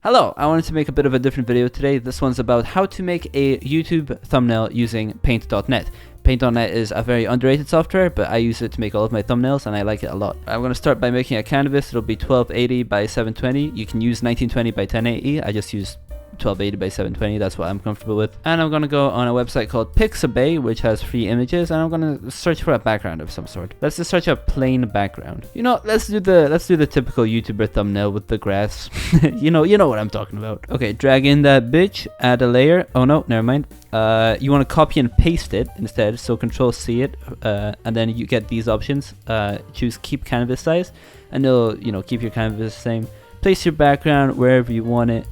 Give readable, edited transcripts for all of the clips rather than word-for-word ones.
Hello, I wanted to make a bit of a different video today. This one's about how to make a YouTube thumbnail using Paint.net. Paint.net is a very underrated software, but I use it to make all of my thumbnails and I like it a lot. I'm going to start by making a canvas. It'll be 1280 by 720. You can use 1920 by 1080. I just use 1280 by 720, that's what I'm comfortable with. And I'm gonna go on a website called Pixabay, which has free images, and I'm gonna search for a background of some sort. Let's just search a plain background. You know, let's do the typical YouTuber thumbnail with the grass. you know what I'm talking about. Okay, drag in that bitch, add a layer. Oh no, never mind. You want to copy and paste it instead, so Control C it, and then you get these options. Choose keep canvas size, and it'll keep your canvas the same. Place your background wherever you want it.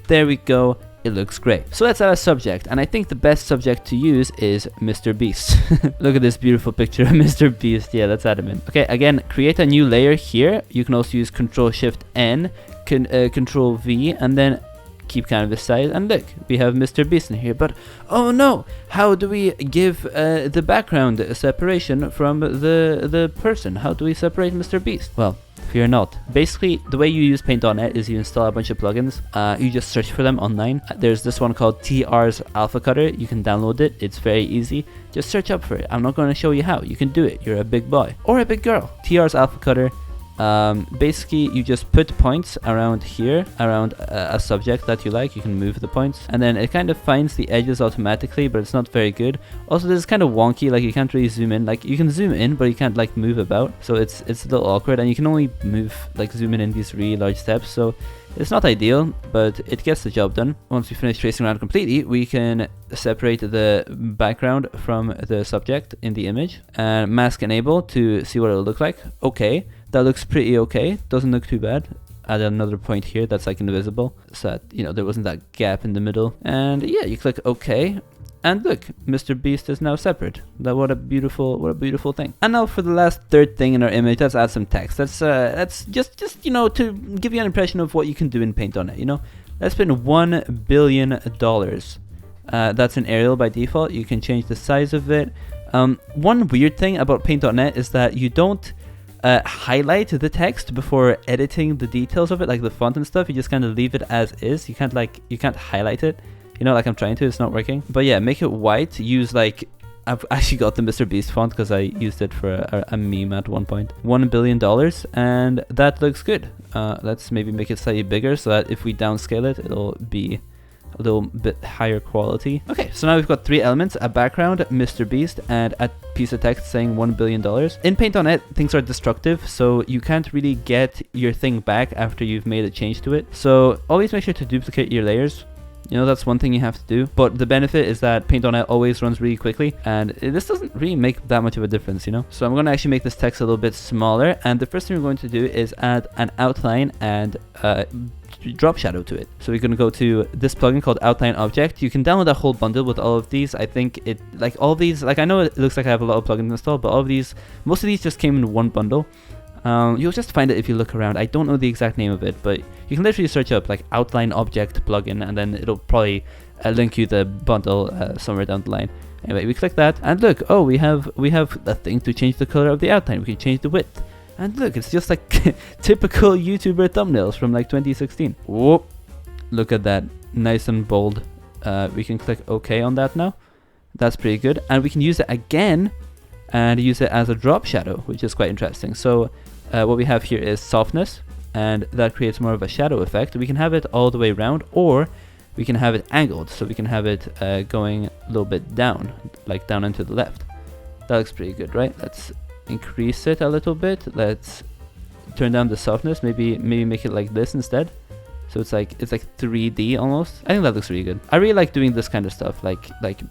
There we go, it looks great. So let's add a subject, and I think the best subject to use is Mr. Beast. Look at this beautiful picture of Mr. Beast. Yeah, let's add him in. Okay, again, create a new layer here. You can also use Control-Shift-N, Control-V, and then keep canvas size, and look, we have Mr. Beast in here. But oh no, how do we give the background separation from the person? How do we separate Mr. Beast? Well, fear not. Basically, the way you use Paint.net is you install a bunch of plugins. You just search for them online. There's this one called TR's Alpha Cutter. You can download it. It's very easy. Just search up for it. I'm not going to show you how. You can do it. You're a big boy or a big girl. TR's Alpha Cutter. Basically, you just put points around here, around a subject that you like. You can move the points, and then it kind of finds the edges automatically, but it's not very good. Also, this is kind of wonky, like you can't really zoom in. Like you can zoom in, but you can't like move about, so it's a little awkward, and you can only move, like zoom in these really large steps, so it's not ideal, but it gets the job done. Once we finish tracing around completely, we can separate the background from the subject in the image, and mask enable to see what it'll look like. Okay. That looks pretty okay, doesn't look too bad. Add another point here that's like invisible, so that there wasn't that gap in the middle. And yeah, you click OK, and look, Mr. Beast is now separate. What a beautiful thing. And now for the last third thing in our image, let's add some text. That's just to give you an impression of what you can do in Paint.net. Let's spend $1 billion. That's an Arial by default. You can change the size of it. One weird thing about Paint.net is that you don't highlight the text before editing the details of it, like the font and stuff. You just kind of leave it as is. You can't highlight it, like I'm trying to. It's not working. But yeah, make it white. Use I've actually got the Mr. Beast font because I used it for a meme at one point. $1 billion, and that looks good. Let's maybe make it slightly bigger so that if we downscale it, it'll be a little bit higher quality. Okay, so now we've got three elements: a background, Mr. Beast, and a piece of text saying $1 billion. In Paint.net, things are destructive, so you can't really get your thing back after you've made a change to it. So always make sure to duplicate your layers. That's one thing you have to do. But the benefit is that Paint.net always runs really quickly, and this doesn't really make that much of a difference, So I'm going to actually make this text a little bit smaller, and the first thing we're going to do is add an outline and drop shadow to it. So we're going to go to this plugin called Outline Object. You can download a whole bundle with all of these. I think all of these, I know it looks like I have a lot of plugins installed, but most of these just came in one bundle. You'll just find it if you look around. I don't know the exact name of it, but you can literally search up like Outline Object plugin, and then it'll probably link you the bundle somewhere down the line. Anyway, we click that, and look, oh, we have a thing to change the color of the outline. We can change the width. And look, it's just like typical YouTuber thumbnails from like 2016. Whoop! Look at that, nice and bold. We can click OK on that now. That's pretty good. And we can use it again and use it as a drop shadow, which is quite interesting. So what we have here is softness, and that creates more of a shadow effect. We can have it all the way around, or we can have it angled. So we can have it going a little bit down, like down and to the left. That looks pretty good, right? Let's increase it a little bit. Let's turn down the softness, maybe make it like this instead, so it's like 3D almost. I think that looks really good. I really like doing this kind of stuff, like making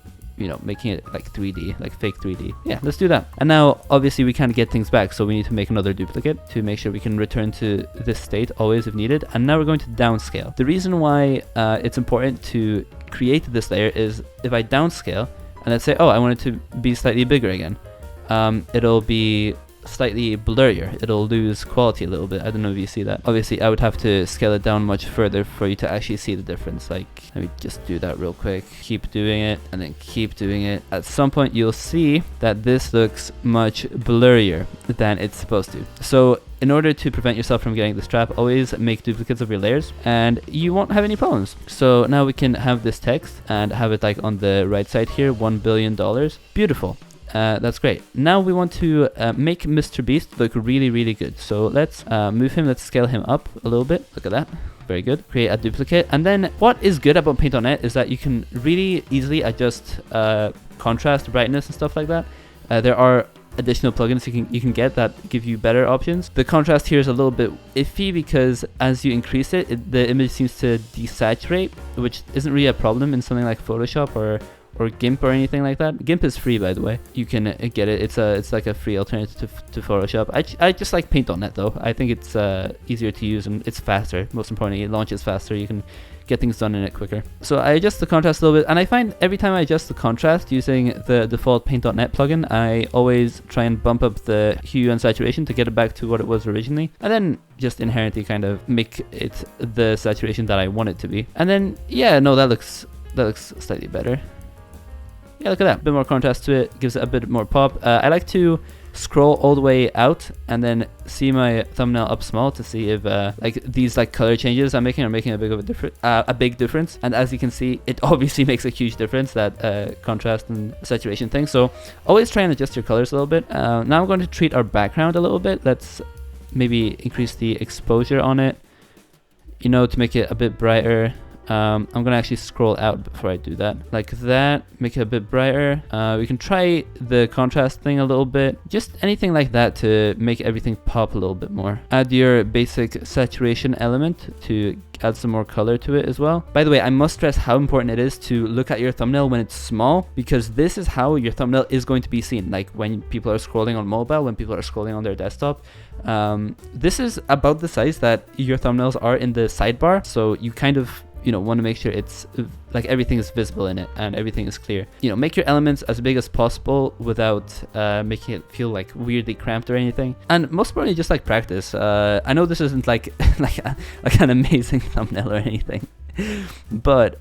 it like 3D, like fake 3D. Yeah, let's do that. And now obviously we can't get things back, so we need to make another duplicate to make sure we can return to this state always if needed. And now we're going to downscale. The reason why it's important to create this layer is if I downscale and let's say, oh, I want it to be slightly bigger again, it'll be slightly blurrier. It'll lose quality a little bit. I don't know if you see that. Obviously, I would have to scale it down much further for you to actually see the difference. Like, let me just do that real quick. Keep doing it, and then keep doing it. At some point, you'll see that this looks much blurrier than it's supposed to. So in order to prevent yourself from getting this trap, always make duplicates of your layers and you won't have any problems. So now we can have this text and have it like on the right side here, $1 billion. Beautiful. That's great. Now we want to make Mr. Beast look really, really good. So let's move him. Let's scale him up a little bit. Look at that. Very good. Create a duplicate. And then what is good about Paint.net is that you can really easily adjust contrast, brightness and stuff like that. There are additional plugins you can get that give you better options. The contrast here is a little bit iffy because as you increase it, the image seems to desaturate, which isn't really a problem in something like Photoshop or GIMP or anything like that. GIMP is free, by the way. You can get it. It's like a free alternative to Photoshop. I just like Paint.net though. I think it's easier to use and it's faster. Most importantly, it launches faster. You can get things done in it quicker. So I adjust the contrast a little bit, and I find every time I adjust the contrast using the default Paint.net plugin, I always try and bump up the hue and saturation to get it back to what it was originally, and then just inherently kind of make it the saturation that I want it to be. And then yeah, no, that looks slightly better. Yeah, look at that. A bit more contrast to it, gives it a bit more pop. I like to scroll all the way out and then see my thumbnail up small to see if like these like color changes I'm making are making a big difference. And as you can see, it obviously makes a huge difference, that contrast and saturation thing. So always try and adjust your colors a little bit. Now I'm going to treat our background a little bit. Let's maybe increase the exposure on it, you know, to make it a bit brighter. I'm gonna actually scroll out before I do that, like that, make it a bit brighter. We can try the contrast thing a little bit, just anything like that to make everything pop a little bit more. Add your basic saturation element to add some more color to it as well. By the way, I must stress how important it is to look at your thumbnail when it's small, because this is how your thumbnail is going to be seen. Like when people are scrolling on mobile, when people are scrolling on their desktop, this is about the size that your thumbnails are in the sidebar. So you kind of, you know, want to make sure it's like everything is visible in it and everything is clear. You know, make your elements as big as possible without making it feel like weirdly cramped or anything. And most importantly, just like practice. I know this isn't like like an amazing thumbnail or anything, but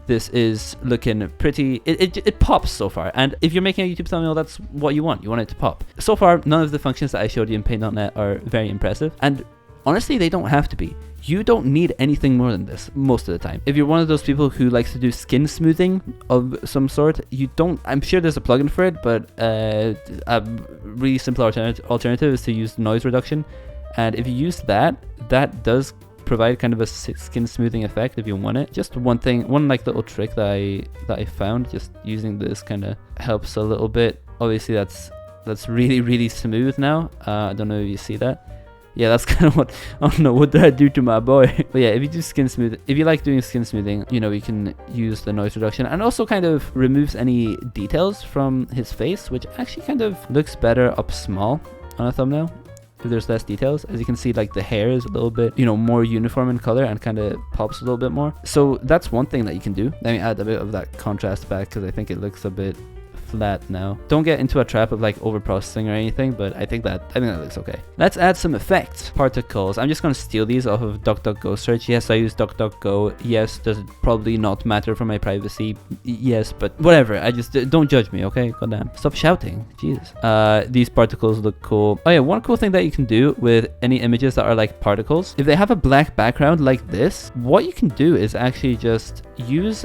this is looking pretty. It pops so far, and if you're making a YouTube thumbnail, that's what you want. You want it to pop. So far, none of the functions that I showed you in Paint.net are very impressive, and honestly, they don't have to be. You don't need anything more than this most of the time. If you're one of those people who likes to do skin smoothing of some sort, you don't. I'm sure there's a plugin for it, but a really simple alternative is to use noise reduction. And if you use that, that does provide kind of a skin smoothing effect if you want it. Just one like little trick that I found, just using this kind of helps a little bit. Obviously, that's really, really smooth now. I don't know if you see that. Yeah, that's kind of what, I don't know, what did I do to my boy? But yeah, if you do skin smooth, if you like doing skin smoothing, you know, you can use the noise reduction, and also kind of removes any details from his face, which actually kind of looks better up small on a thumbnail if there's less details. As you can see, like the hair is a little bit, you know, more uniform in color and kind of pops a little bit more. So that's one thing that you can do. Let me add a bit of that contrast back because I think it looks a bit flat now. Don't get into a trap of like over processing or anything, but I think that looks okay. Let's add some effects. Particles. I'm just gonna steal these off of DuckDuckGo search. Yes, I use DuckDuckGo. Yes, does it probably not matter for my privacy? Yes, but whatever. I just don't judge me, okay? Goddamn. Stop shouting. Jesus. These particles look cool. Oh yeah, one cool thing that you can do with any images that are like particles, if they have a black background like this, what you can do is actually just use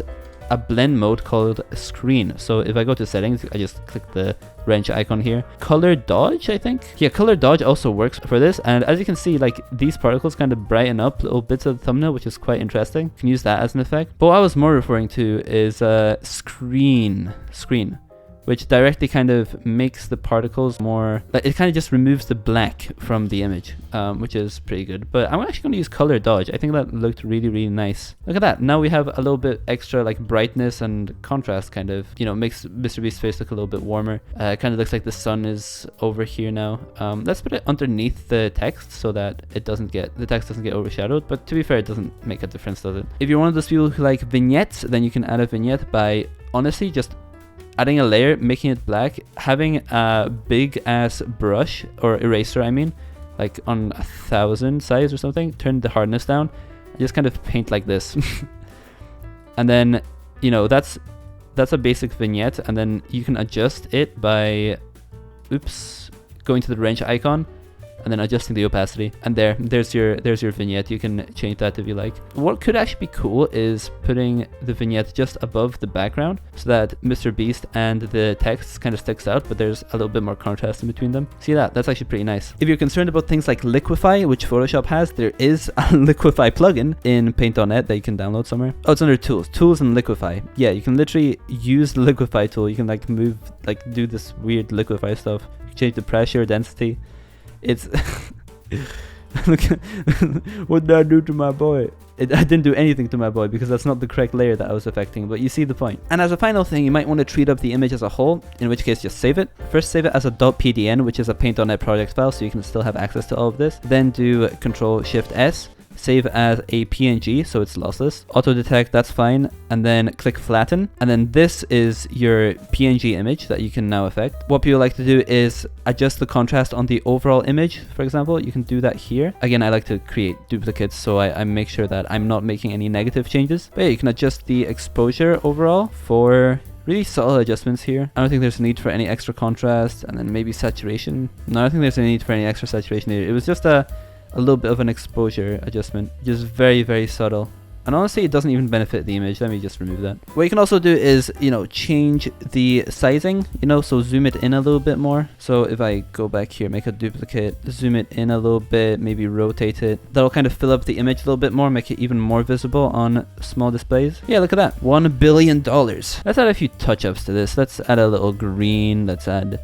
a blend mode called screen. So if I go to settings, I just click the wrench icon here. Color dodge, I think. Yeah, color dodge also works for this. And as you can see, like these particles kind of brighten up little bits of the thumbnail, which is quite interesting. You can use that as an effect. But what I was more referring to is screen, which directly kind of makes the particles more, like it kind of just removes the black from the image, which is pretty good. But I'm actually going to use color dodge. I think that looked really, really nice. Look at that. Now we have a little bit extra like brightness and contrast, kind of, you know, makes Mr. Beast's face look a little bit warmer. It kind of looks like the sun is over here now. Let's put it underneath the text so that the text doesn't get overshadowed. But to be fair, it doesn't make a difference, does it? If you're one of those people who like vignettes, then you can add a vignette by honestly just adding a layer, making it black, having a big ass brush or eraser, I mean, like on 1000 size or something, turn the hardness down, and just kind of paint like this. And then, you know, that's a basic vignette, and then you can adjust it by, going to the wrench icon, and then adjusting the opacity, and there's your vignette. You can change that if you like. What could actually be cool is putting the vignette just above the background so that Mr. Beast and the text kind of sticks out, but there's a little bit more contrast in between them. See that? That's actually pretty nice. If you're concerned about things like Liquify, which Photoshop has, there is a Liquify plugin in Paint.net that you can download somewhere. Oh, it's under Tools and Liquify. Yeah, you can literally use the Liquify tool. You can like move, like do this weird Liquify stuff. You can change the pressure, density. It's look, what did I do to my boy? I didn't do anything to my boy because that's not the correct layer that I was affecting, but you see the point. And as a final thing, you might want to treat up the image as a whole, in which case just save it. First save it as a .pdn, which is a Paint.net project file, so you can still have access to all of this. Then do Ctrl-Shift-S. Save as a PNG, so it's lossless. Auto detect, that's fine. And then click flatten. And then this is your PNG image that you can now affect. What people like to do is adjust the contrast on the overall image, for example. You can do that here. Again, I like to create duplicates, so I make sure that I'm not making any negative changes. But yeah, you can adjust the exposure overall for really subtle adjustments here. I don't think there's a need for any extra contrast. And then maybe saturation. No, I don't think there's any need for any extra saturation here. It was just a little bit of an exposure adjustment, just very, very subtle. And honestly, it doesn't even benefit the image. Let me just remove that. What you can also do is, you know, change the sizing, you know, so zoom it in a little bit more. So if I go back here, make a duplicate, zoom it in a little bit, maybe rotate it. That'll kind of fill up the image a little bit more, make it even more visible on small displays. Yeah, look at that. $1 billion. Let's add a few touch-ups to this. Let's add a little green. Let's add,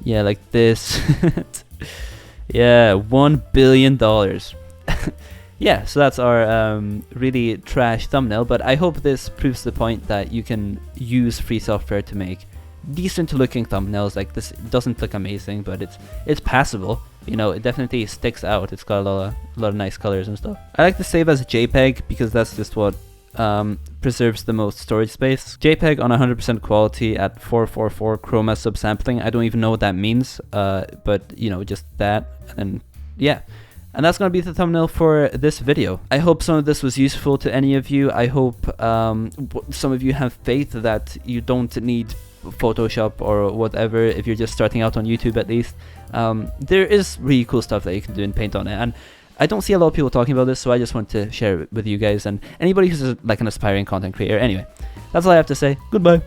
yeah, like this. Yeah, $1 billion. Yeah, so that's our really trash thumbnail, but I hope this proves the point that you can use free software to make decent looking thumbnails. Like this doesn't look amazing, but it's passable. You know, it definitely sticks out. It's got a lot of nice colors and stuff. I like to save as JPEG because that's just what preserves the most storage space. JPEG on 100% quality at 444 chroma subsampling. I don't even know what that means, but you know, just that. And yeah, and that's gonna be the thumbnail for this video. I hope some of this was useful to any of you. I hope some of you have faith that you don't need Photoshop or whatever if you're just starting out on YouTube at least. There is really cool stuff that you can do in Paint.net, and I don't see a lot of people talking about this, so I just want to share it with you guys and anybody who's like an aspiring content creator. Anyway, that's all I have to say. Goodbye.